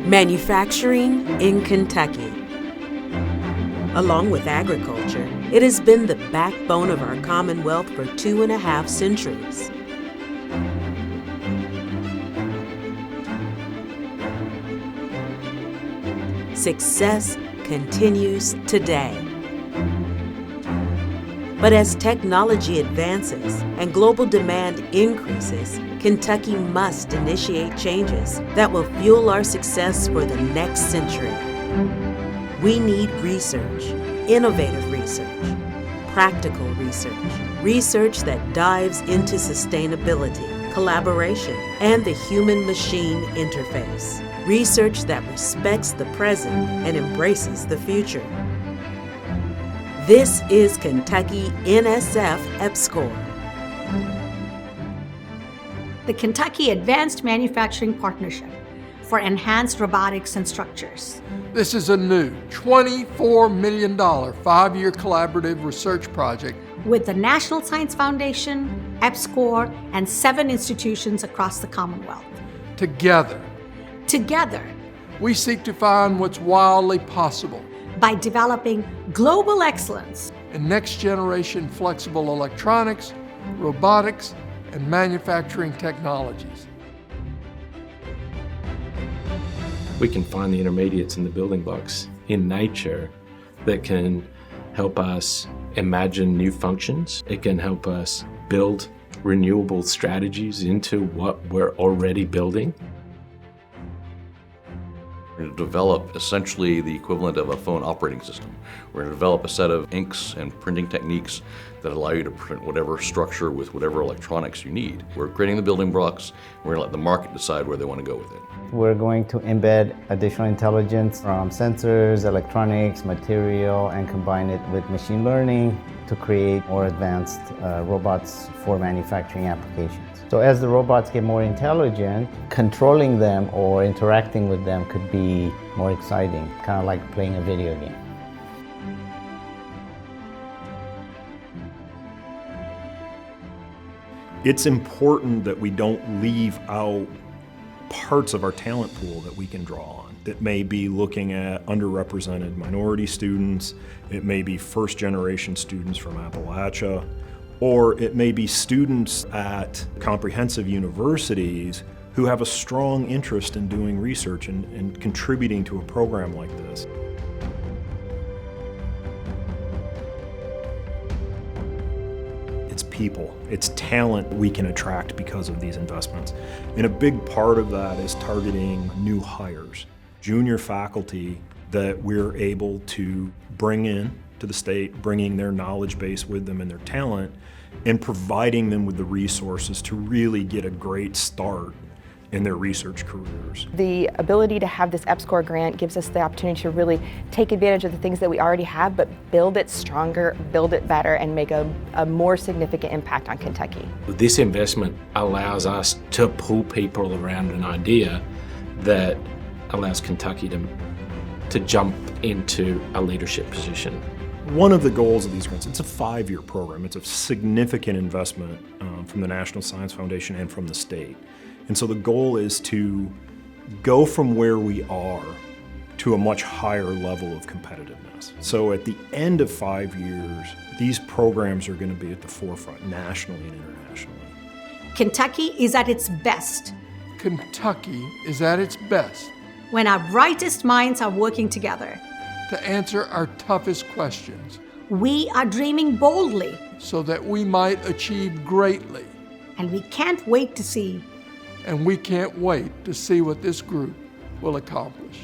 Manufacturing in Kentucky. Along with agriculture, it has been the backbone of our Commonwealth for 2.5 centuries. Success continues today. But as technology advances and global demand increases, Kentucky must initiate changes that will fuel our success for the next century. We need research, innovative research, practical research, research that dives into sustainability, collaboration, and the human-machine interface, research that respects the present and embraces the future. This is Kentucky NSF EPSCoR. The Kentucky Advanced Manufacturing Partnership for Enhanced Robotics and Structures. This is a new $24 million 5-year collaborative research project with the National Science Foundation, EPSCoR, and 7 institutions across the Commonwealth. Together, we seek to find what's wildly possible by developing global excellence in next-generation flexible electronics, robotics, and manufacturing technologies. We can find the intermediates and the building blocks in nature that can help us imagine new functions. It can help us build renewable strategies into what we're already building. We're going to develop essentially the equivalent of a phone operating system. We're going to develop a set of inks and printing techniques that allow you to print whatever structure with whatever electronics you need. We're creating the building blocks. We're going to let the market decide where they want to go with it. We're going to embed additional intelligence from sensors, electronics, material, and combine it with machine learning to create more advanced robots for manufacturing applications. So as the robots get more intelligent, controlling them or interacting with them could be more exciting, kind of like playing a video game. It's important that we don't leave out parts of our talent pool that we can draw on. It may be looking at underrepresented minority students, it may be first-generation students from Appalachia, or it may be students at comprehensive universities who have a strong interest in doing research and contributing to a program like this. It's people, it's talent we can attract because of these investments. And a big part of that is targeting new hires, junior faculty that we're able to bring in to the state, bringing their knowledge base with them and their talent, and providing them with the resources to really get a great start in their research careers. The ability to have this EPSCoR grant gives us the opportunity to really take advantage of the things that we already have, but build it stronger, build it better, and make a more significant impact on Kentucky. This investment allows us to pull people around an idea that allows Kentucky to jump into a leadership position. One of the goals of these grants, it's a 5-year program. It's a significant investment from the National Science Foundation and from the state. And so the goal is to go from where we are to a much higher level of competitiveness. So at the end of 5 years, these programs are going to be at the forefront nationally and internationally. Kentucky is at its best. Kentucky is at its best when our brightest minds are working together to answer our toughest questions. We are dreaming boldly so that we might achieve greatly. And we can't wait to see what this group will accomplish.